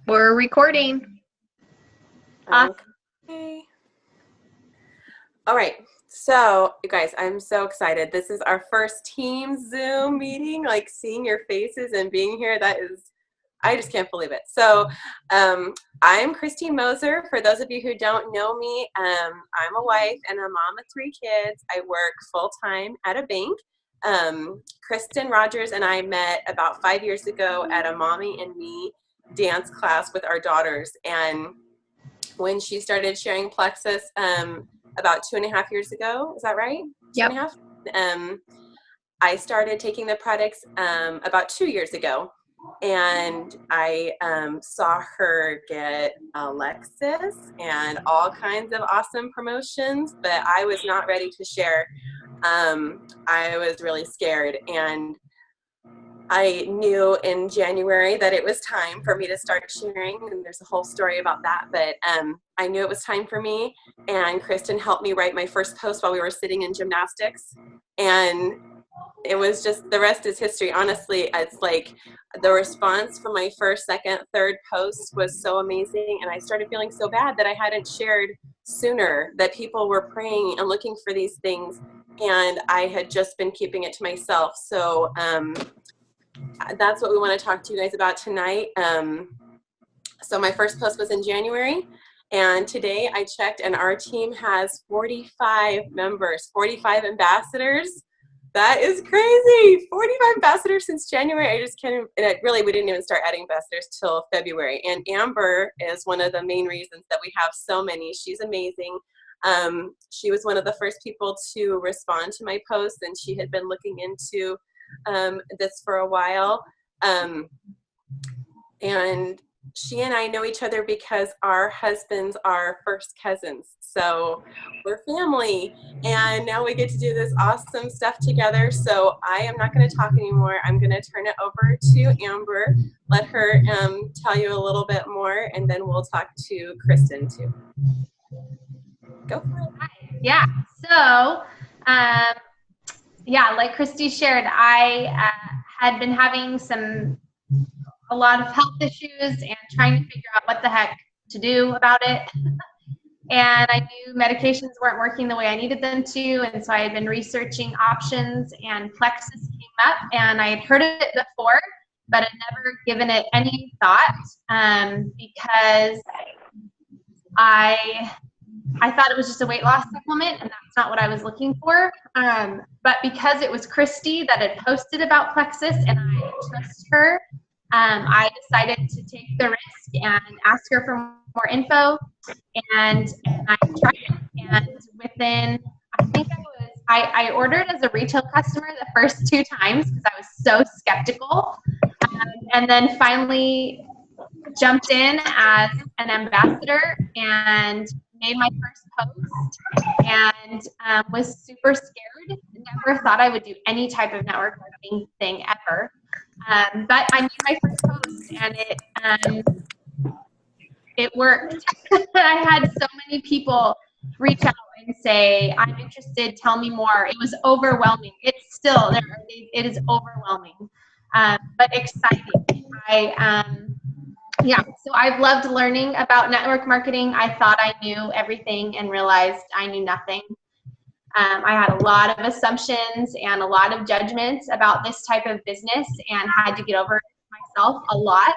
We're recording. Okay. All right. So, you guys, I'm so excited. This is our first team Zoom meeting, like seeing your faces and being here. I just can't believe it. So, I'm Kristin Moser. For those of you who don't know me, I'm a wife and a mom of 3 kids. I work full-time at a bank. Kristen Rogers and I met about 5 years ago at a Mommy and Me dance class with our daughters. And when she started sharing Plexus about 2.5 years ago, is that right? Yep. 2.5? I started taking the products about 2 years ago. And I saw her get a Lexus and all kinds of awesome promotions, but I was not ready to share. I was really scared, and I knew in January that it was time for me to start sharing, and there's a whole story about that, but I knew it was time for me, and Kristen helped me write my first post while we were sitting in gymnastics, and it was just, the rest is history. Honestly, it's like the response from my first, second, third post was so amazing, and I started feeling so bad that I hadn't shared sooner, that people were praying and looking for these things, and I had just been keeping it to myself. So that's what we want to talk to you guys about tonight. So my first post was in January, and today I checked and our team has 45 members, 45 ambassadors. That is crazy. 45 ambassadors since January. I just can't, and really, we didn't even start adding ambassadors till February. And Amber is one of the main reasons that we have so many. She's amazing. She was one of the first people to respond to my post, and she had been looking into this for a while. And she and I know each other because our husbands are first cousins. So we're family, and now we get to do this awesome stuff together. So I am not going to talk anymore. I'm going to turn it over to Amber, let her tell you a little bit more, and then we'll talk to Kristen too. Go for it. Yeah. So, like Christy shared, I had been having a lot of health issues and trying to figure out what the heck to do about it. And I knew medications weren't working the way I needed them to, and so I had been researching options, and Plexus came up, and I had heard of it before, but had never given it any thought because I thought it was just a weight loss supplement, and that's not what I was looking for. But because it was Christy that had posted about Plexus and I trust her, I decided to take the risk and ask her for more info, and I tried it. And within, I think I ordered as a retail customer the first 2 times because I was so skeptical, and then finally jumped in as an ambassador and made my first post, and was super scared. Never thought I would do any type of network marketing thing ever. But I made my first post, and it worked. I had so many people reach out and say, "I'm interested, tell me more." It was overwhelming. It's still there. It is overwhelming, but exciting. So I've loved learning about network marketing. I thought I knew everything and realized I knew nothing. I had a lot of assumptions and a lot of judgments about this type of business and had to get over it myself a lot.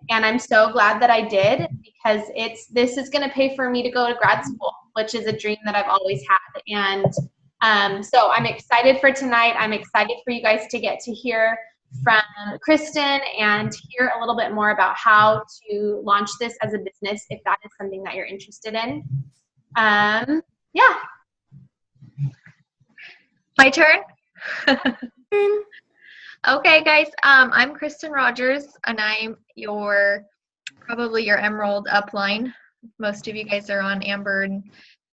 And I'm so glad that I did, because this is going to pay for me to go to grad school, which is a dream that I've always had. And so I'm excited for tonight. I'm excited for you guys to get to hear from Kristen and hear a little bit more about how to launch this as a business if that is something that you're interested in. My turn? Okay, guys, I'm Kristen Rogers, and I'm probably your Emerald upline. Most of you guys are on Amber and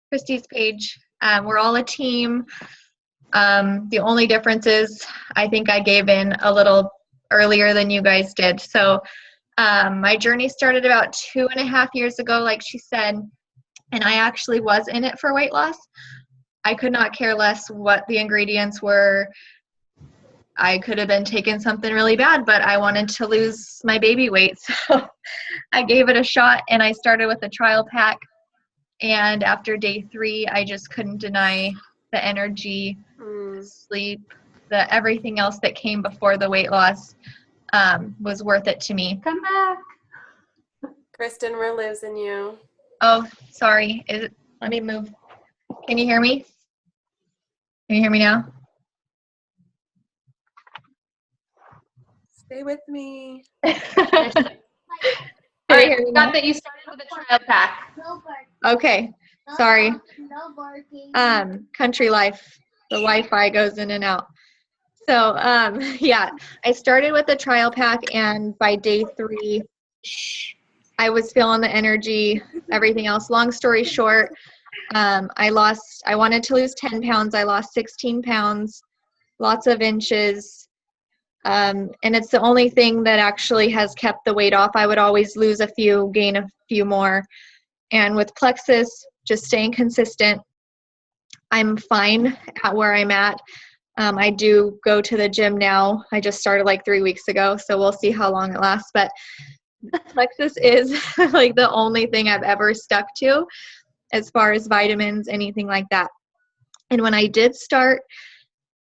Christy's page. We're all a team. The only difference is I think I gave in a little earlier than you guys did. So my journey started about 2.5 years ago, like she said, and I actually was in it for weight loss. I could not care less what the ingredients were. I could have been taking something really bad, but I wanted to lose my baby weight. So I gave it a shot, and I started with a trial pack. And after day 3, I just couldn't deny the energy, the sleep, the everything else that came before the weight loss was worth it to me. Come back. Kristen, we're losing you. Oh, sorry. Let me move. Can you hear me? Can you hear me now? Stay with me. All right, I got that you started with a trial pack. Okay, sorry. Country life. The Wi-Fi goes in and out. So, yeah, I started with the trial pack, and by day 3, I was feeling the energy, everything else. Long story short, I wanted to lose 10 pounds. I lost 16 pounds, lots of inches. And it's the only thing that actually has kept the weight off. I would always lose a few, gain a few more. And with Plexus, just staying consistent, I'm fine at where I'm at. I do go to the gym now. I just started like 3 weeks ago, so we'll see how long it lasts. But Plexus is like the only thing I've ever stuck to as far as vitamins, anything like that. And when I did start,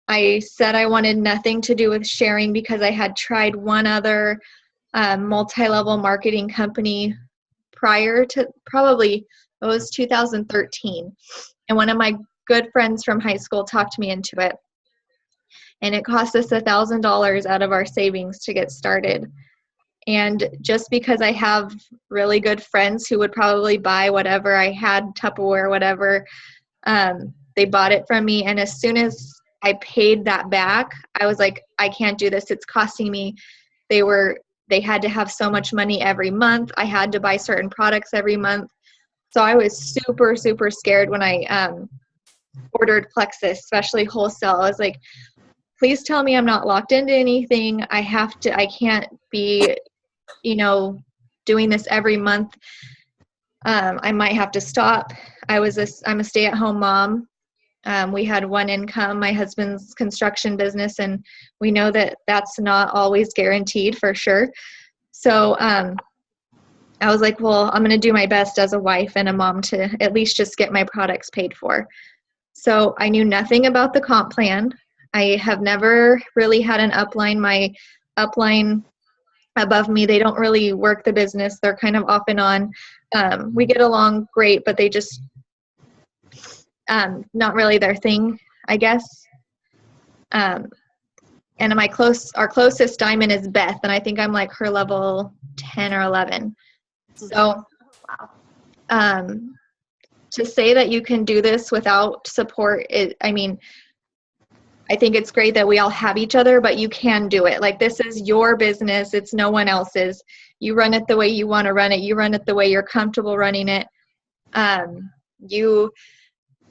I said I wanted nothing to do with sharing because I had tried one other multi-level marketing company prior to, probably it was 2013. And one of my good friends from high school talked me into it. And it cost us $1,000 out of our savings to get started. And just because I have really good friends who would probably buy whatever I had, Tupperware, whatever, they bought it from me. And as soon as I paid that back, I was like, I can't do this. It's costing me. They had to have so much money every month. I had to buy certain products every month. So I was super, super scared when I ordered Plexus, especially wholesale. I was like, please tell me I'm not locked into anything. I can't be, doing this every month. I might have to stop. I'm a stay-at-home mom. We had one income, my husband's construction business, and we know that that's not always guaranteed for sure. So I was like, well, I'm going to do my best as a wife and a mom to at least just get my products paid for. So I knew nothing about the comp plan. I have never really had an upline. My upline above me, they don't really work the business. They're kind of off and on. We get along great, but they just not really their thing, I guess. And our closest diamond is Beth, and I think I'm like her level 10 or 11. So to say that you can do this without support, I think it's great that we all have each other, but you can do it. Like, this is your business. It's no one else's. You run it the way you want to run it. You run it the way you're comfortable running it. I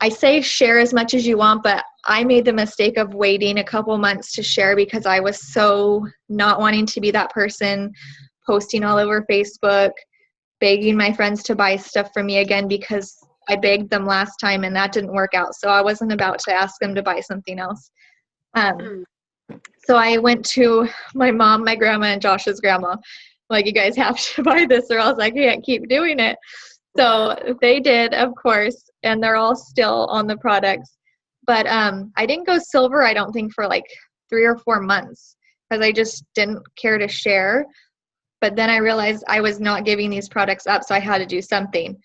say share as much as you want, but I made the mistake of waiting a couple months to share because I was so not wanting to be that person posting all over Facebook, begging my friends to buy stuff from me again because I begged them last time and that didn't work out. So I wasn't about to ask them to buy something else. So I went to my mom, my grandma, and Josh's grandma. Like, you guys have to buy this or else I can't keep doing it. So they did, of course, and they're all still on the products. But I didn't go silver, I don't think, for like 3 or 4 months because I just didn't care to share. But then I realized I was not giving these products up, so I had to do something.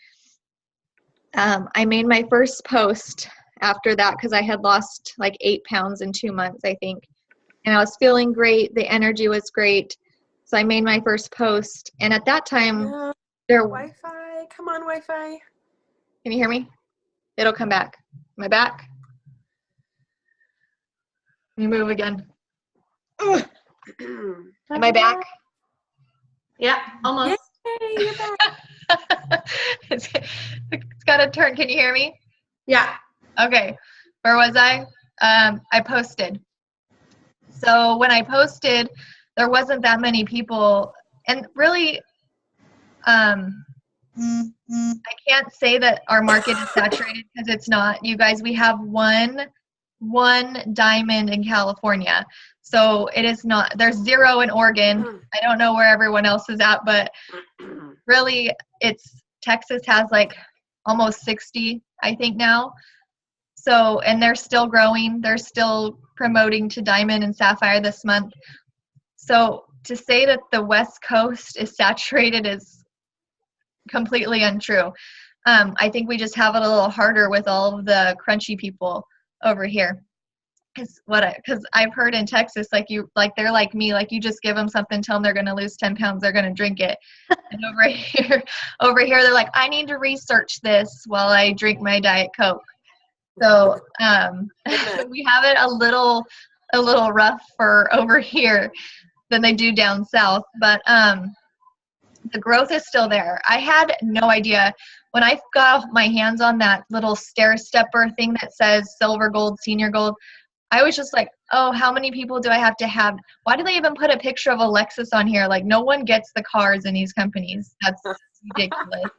I made my first post after that because I had lost like 8 pounds in 2 months, I think. And I was feeling great. The energy was great. So I made my first post. And at that time, Wi-Fi. Come on, Wi-Fi. Can you hear me? It'll come back. Am I back? Let me move again. Am I back? Yeah, almost. Yay, you're back. It's got to turn. Can you hear me? Yeah. Okay. Where was I? I posted. So when I posted, there wasn't that many people. And really, I can't say that our market is saturated because it's not. You guys, we have one diamond in California. So it is not, there's 0 in Oregon. I don't know where everyone else is at, but really Texas has like almost 60, I think now. So, and they're still growing. They're still promoting to Diamond and Sapphire this month. So to say that the West Coast is saturated is completely untrue. I think we just have it a little harder with all of the crunchy people over here. Because I've heard in Texas, they're like me, like you just give them something, tell them they're going to lose 10 pounds, they're going to drink it. And over here, they're like, I need to research this while I drink my Diet Coke. So we have it a little rough for over here than they do down south, but the growth is still there. I had no idea when I got my hands on that little stair stepper thing that says silver, gold, senior gold. I was just like, oh, how many people do I have to have? Why do they even put a picture of a Lexus on here? Like, no one gets the cars in these companies. That's ridiculous.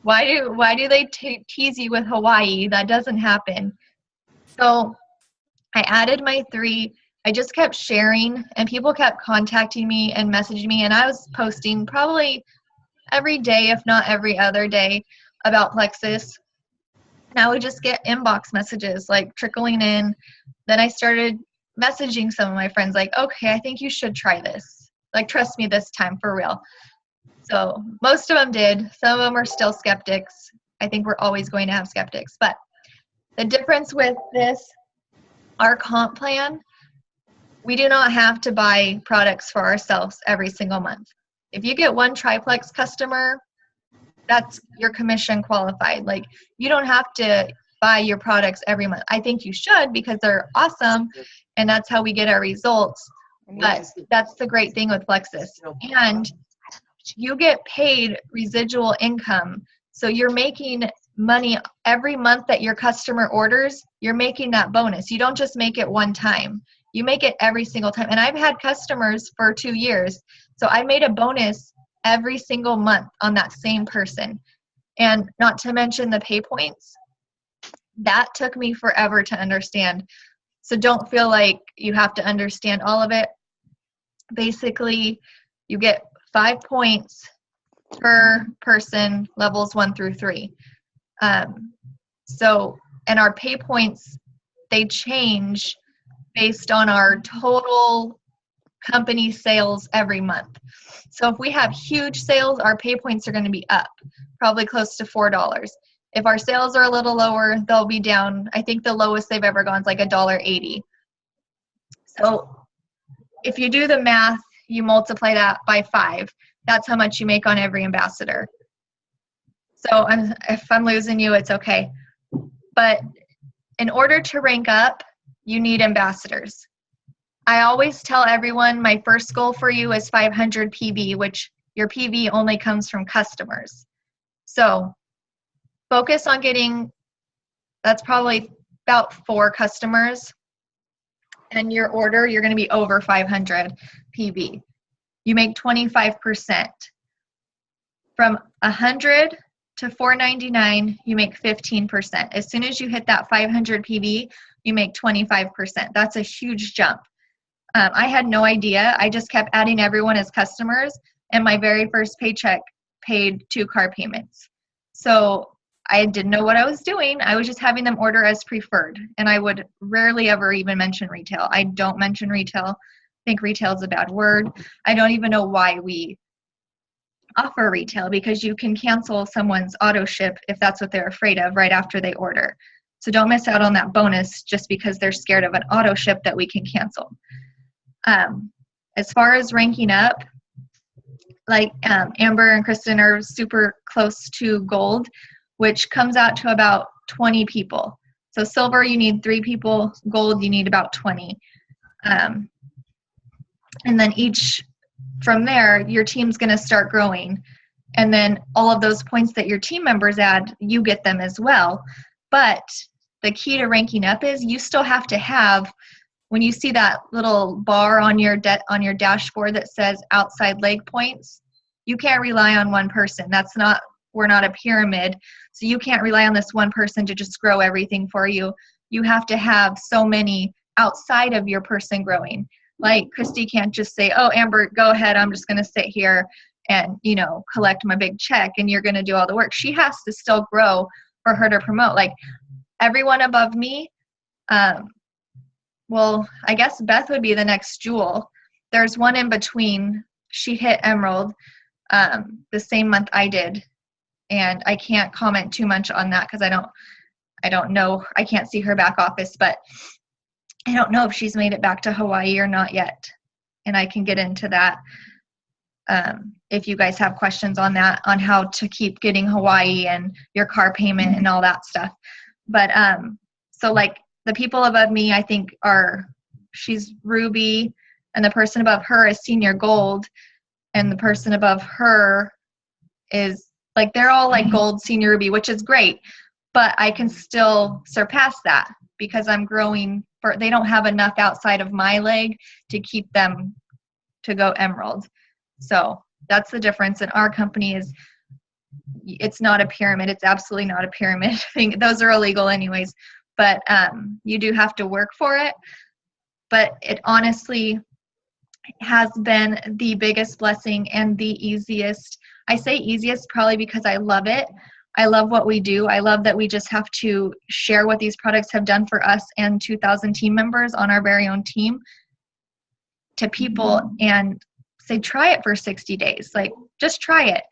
Why do they tease you with Hawaii? That doesn't happen. So I added my 3. I just kept sharing, and people kept contacting me and messaging me, and I was posting probably every day, if not every other day, about Plexus. And I would just get inbox messages like trickling in. Then I started messaging some of my friends like, okay, I think you should try this. Like, trust me this time, for real. So most of them did. Some of them are still skeptics. I think we're always going to have skeptics. But the difference with this, our comp plan, we do not have to buy products for ourselves every single month. If you get one triplex customer, that's your commission qualified. Like, you don't have to buy your products every month. I think you should, because they're awesome, and that's how we get our results. But that's the great thing with Plexus. And you get paid residual income. So you're making money every month that your customer orders. You're making that bonus. You don't just make it one time. You make it every single time. And I've had customers for 2 years. So I made a bonus every single month on that same person. And not to mention the pay points. That took me forever to understand. So don't feel like you have to understand all of it. Basically, you get 5 points per person, levels 1 through 3. And our pay points, they change based on our total company sales every month. So if we have huge sales, our pay points are going to be up, probably close to $4. If our sales are a little lower, they'll be down. I think the lowest they've ever gone is like $1.80. So if you do the math, you multiply that by 5. That's how much you make on every ambassador. So if I'm losing you, it's okay. But in order to rank up, you need ambassadors. I always tell everyone my first goal for you is 500 PV, which your PV only comes from customers. So focus on getting, that's probably about 4 customers. And your order, you're going to be over 500 PV. You make 25%. From 100 to 499, you make 15%. As soon as you hit that 500 PV, you make 25%. That's a huge jump. I had no idea. I just kept adding everyone as customers, and my very first paycheck paid 2 car payments. So I didn't know what I was doing. I was just having them order as preferred, and I would rarely ever even mention retail. I don't mention retail. I think retail is a bad word. I don't even know why we offer retail, because you can cancel someone's auto ship if that's what they're afraid of right after they order. So don't miss out on that bonus just because they're scared of an auto ship that we can cancel. As far as ranking up, like Amber and Kristen are super close to gold, which comes out to about 20 people. So silver, you need 3 people. Gold, you need about 20. And then from there, your team's going to start growing. And then all of those points that your team members add, you get them as well. But the key to ranking up is you still have to have, when you see that little bar on your dashboard that says outside leg points, you can't rely on one person. We're not a pyramid, so you can't rely on this one person to just grow everything for you. You have to have so many outside of your person growing. Like Christy can't just say, oh, Amber, go ahead. I'm just going to sit here and, collect my big check and you're going to do all the work. She has to still grow for her to promote. Like everyone above me, well, I guess Beth would be the next Jewel. There's one in between. She hit Emerald the same month I did. And I can't comment too much on that because I don't know. I can't see her back office, but I don't know if she's made it back to Hawaii or not yet. And I can get into that if you guys have questions on that, on how to keep getting Hawaii and your car payment and all that stuff. But so like the people above me, I think she's Ruby, and the person above her is Senior Gold, and the person above her is like, they're all like Gold, Senior, Ruby, which is great. But I can still surpass that because I'm growing. They don't have enough outside of my leg to keep them to go Emerald. So that's the difference in our company. It's not a pyramid. It's absolutely not a pyramid. Those are illegal anyways. But you do have to work for it. But it honestly has been the biggest blessing and the easiest. I say easiest probably because I love it. I love what we do. I love that we just have to share what these products have done for us and 2,000 team members on our very own team to people and say, try it for 60 days. Like, just try it.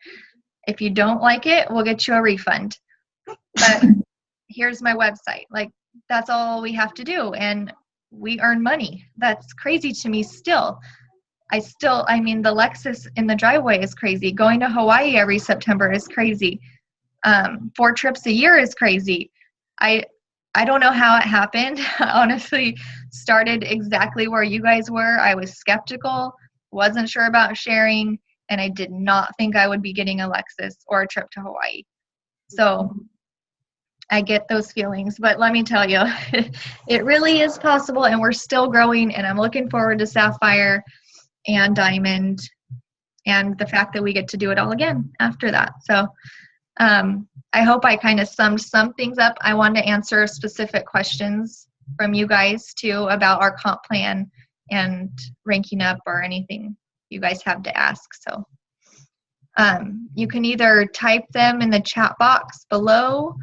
If you don't like it, we'll get you a refund. But here's my website. Like, that's all we have to do. And we earn money. That's crazy to me still. I mean, the Lexus in the driveway is crazy. Going to Hawaii every September is crazy. 4 trips a year is crazy. I don't know how it happened. I honestly started exactly where you guys were. I was skeptical, wasn't sure about sharing, and I did not think I would be getting a Lexus or a trip to Hawaii. So I get those feelings, but let me tell you, it really is possible, and we're still growing, and I'm looking forward to Sapphire and Diamond and the fact that we get to do it all again after that. So I hope I kind of summed some things up. I wanted to answer specific questions from you guys too about our comp plan and ranking up or anything you guys have to ask. So you can either type them in the chat box below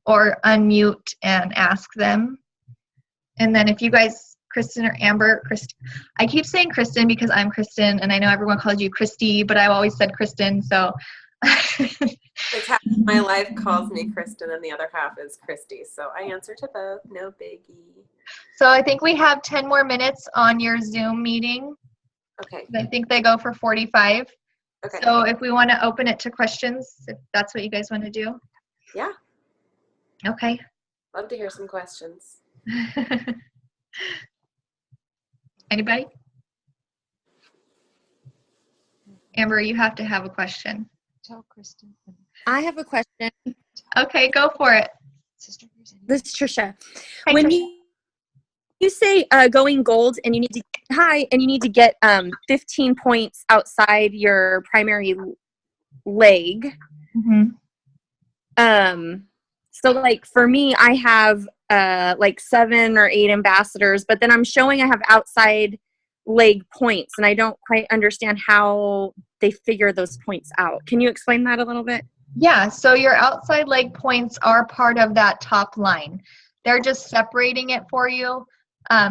or unmute and ask them. And then if you guys, Kristen or Amber, I keep saying Kristen because I'm Kristen, and I know everyone calls you Christy, but I've always said Kristen, so. Like half of my life calls me Kristen and the other half is Christy. So I answer to both, no biggie. So I think we have 10 more minutes on your Zoom meeting. Okay. I think they go for 45. Okay. So if we want to open it to questions, if that's what you guys want to do. Yeah. Okay. Love to hear some questions. Anybody? Amber, you have to have a question. Tell Kristen. I have a question. Okay, go for it. This is Trisha. Hi, When Trisha. you say going gold and you need to get 15 points outside your primary leg. Mm-hmm. So like for me, I have like 7 or 8 ambassadors, but then I'm showing I have outside leg points, and I don't quite understand how they figure those points out. Can you explain that a little bit? Yeah, so your outside leg points are part of that top line. They're just separating it for you,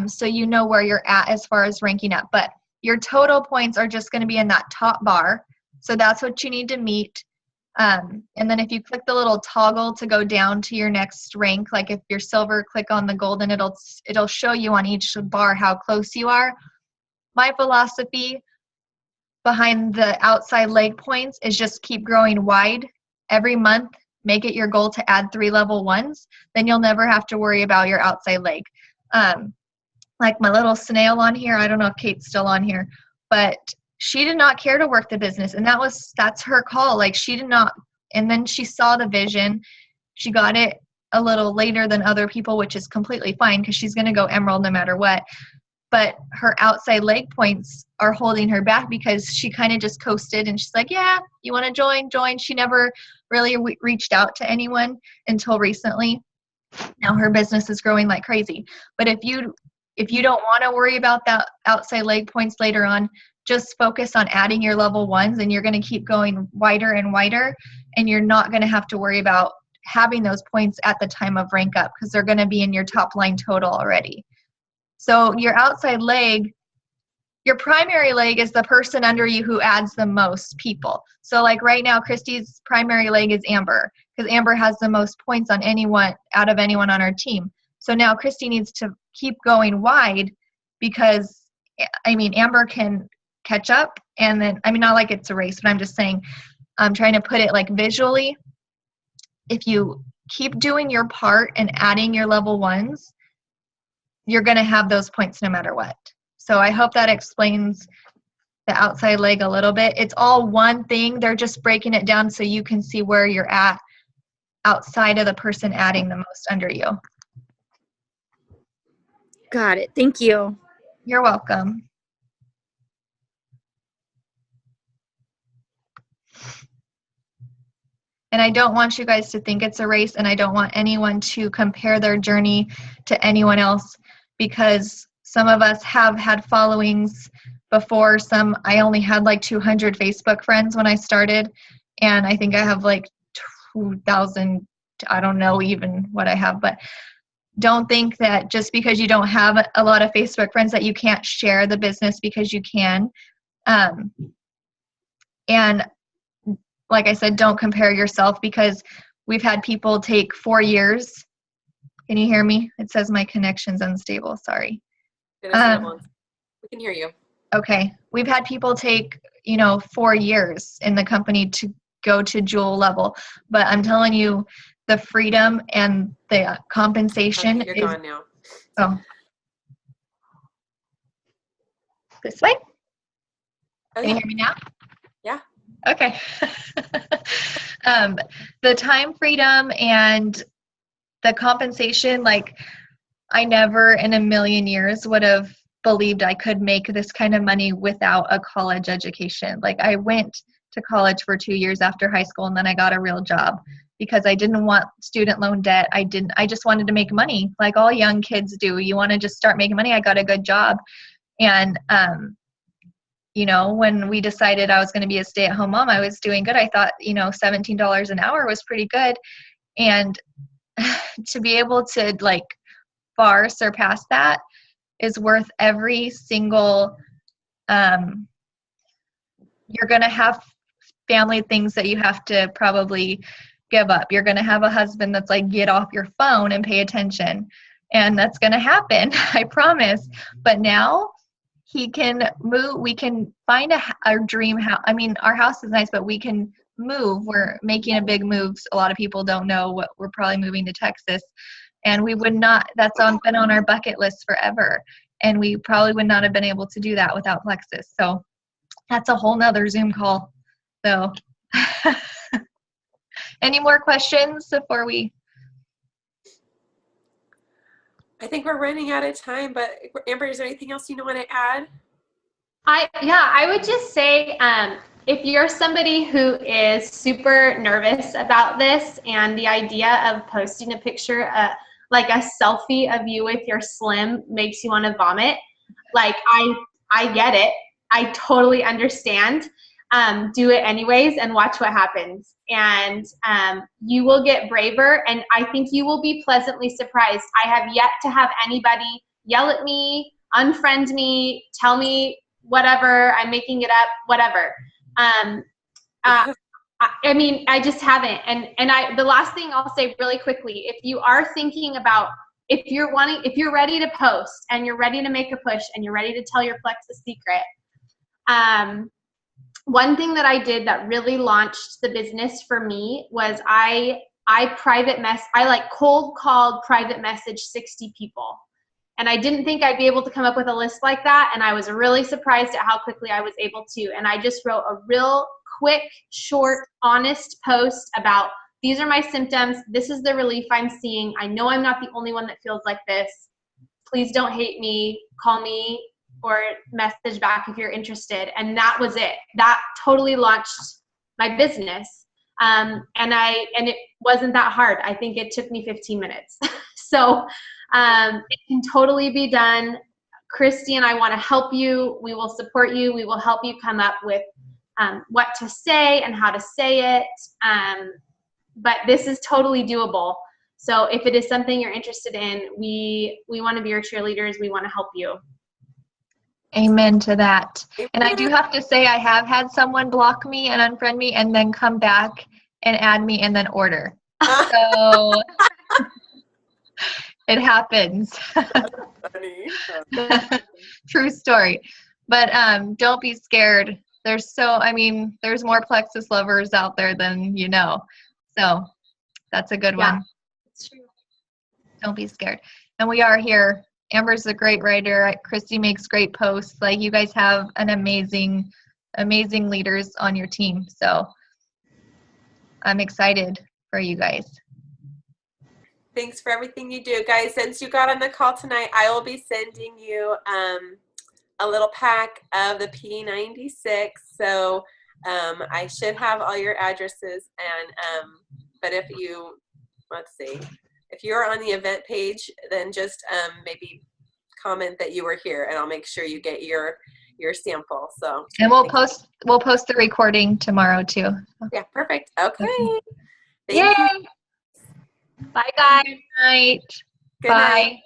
so you know where you're at as far as ranking up. But your total points are just going to be in that top bar, so that's what you need to meet. And then if you click the little toggle to go down to your next rank, like if you're silver, click on the golden, it'll show you on each bar how close you are. My philosophy behind the outside leg points is just keep growing wide. Every month, make it your goal to add 3 level 1s. Then you'll never have to worry about your outside leg. Like my little snail on here, I don't know if Kate's still on here, but she did not care to work the business, and that's her call. Like she did not, and then she saw the vision. She got it a little later than other people, which is completely fine because she's going to go Emerald no matter what. But her outside leg points are holding her back because she kind of just coasted, and she's like, yeah, you want to join. She never really reached out to anyone until recently. Now her business is growing like crazy. But if you if you don't want to worry about that outside leg points later on, just focus on adding your level ones, and you're going to keep going wider and wider, and you're not going to have to worry about having those points at the time of rank up because they're going to be in your top line total already. So your outside leg, your primary leg is the person under you who adds the most people. So like right now, Christy's primary leg is Amber because Amber has the most points on anyone out of anyone on our team. So now Christy needs to keep going wide because, I mean, Amber can catch up, and then, I mean, not like it's a race, but I'm just saying, I'm trying to put it like visually. If you keep doing your part and adding your level ones, you're going to have those points no matter what. So I hope that explains the outside leg a little bit. It's all one thing. They're just breaking it down so you can see where you're at outside of the person adding the most under you. Got it. Thank you. You're welcome. And I don't want you guys to think it's a race, and I don't want anyone to compare their journey to anyone else, because some of us have had followings before. I only had like 200 Facebook friends when I started, and I think I have like 2,000, I don't know even what I have, but don't think that just because you don't have a lot of Facebook friends that you can't share the business, because you can. And like I said, don't compare yourself, because we've had people take 4 years. Can you hear me? It says my connection's unstable. Sorry. We can hear you. Okay. We've had people take, 4 years in the company to go to jewel level. But I'm telling you, the freedom and the compensation You're gone now. Oh. This way? Oh, Can you hear me now? Yeah. Okay. The time freedom and the compensation, like, I never in a million years would have believed I could make this kind of money without a college education. Like, I went to college for 2 years after high school, and then I got a real job because I didn't want student loan debt. I just wanted to make money like all young kids do. You want to just start making money. I got a good job. And, when we decided I was going to be a stay-at-home mom, I was doing good. I thought, $17 an hour was pretty good. And to be able to, like, far surpass that is worth every single, you're going to have family things that you have to probably give up. You're going to have a husband that's like, get off your phone and pay attention. And that's going to happen, I promise. But now he can move. We can find our dream house. I mean, our house is nice, but we can move. We're making a big move. A lot of people don't know what we're probably moving to Texas. And we would not, been on our bucket list forever. And we probably would not have been able to do that without Plexus. So that's a whole nother Zoom call. So any more questions before we? I think we're running out of time, but Amber, is there anything else you want to add? I would just say, if you're somebody who is super nervous about this and the idea of posting a picture, like a selfie of you with your slim makes you want to vomit, like, I get it. I totally understand. Do it anyways and watch what happens. And you will get braver, and I think you will be pleasantly surprised. I have yet to have anybody yell at me, unfriend me, tell me whatever, I'm making it up, whatever. I mean, I just haven't. And the last thing I'll say really quickly, if you are thinking about, if you're ready to post and you're ready to make a push and you're ready to tell your Plexus secret, one thing that I did that really launched the business for me was I cold called private message 60 people. And I didn't think I'd be able to come up with a list like that. And I was really surprised at how quickly I was able to. And I just wrote a real quick, short, honest post about, these are my symptoms. This is the relief I'm seeing. I know I'm not the only one that feels like this. Please don't hate me. Call me or message back if you're interested. And that was it. That totally launched my business. And it wasn't that hard. I think it took me 15 minutes. So it can totally be done. Christy and I want to help you. We will support you. We will help you come up with what to say and how to say it. But this is totally doable. So if it is something you're interested in, we want to be your cheerleaders. We want to help you. Amen to that. And I do have to say, I have had someone block me and unfriend me and then come back and add me and then order. So it happens. Funny. True story. But don't be scared. There's more plexus lovers out there than you know. So that's a good one. It's true. Don't be scared. And we are here. Amber's a great writer. Christy makes great posts. Like, you guys have an amazing leaders on your team. So I'm excited for you guys. Thanks for everything you do, guys. Since you got on the call tonight, I will be sending you a little pack of the P96. So I should have all your addresses. And but if you, let's see, if you're on the event page, then just maybe comment that you were here, and I'll make sure you get your sample. So, and we'll post the recording tomorrow too. Yeah, perfect. Okay. Yay. Thank you. Bye, guys. Good night. Good Bye. night.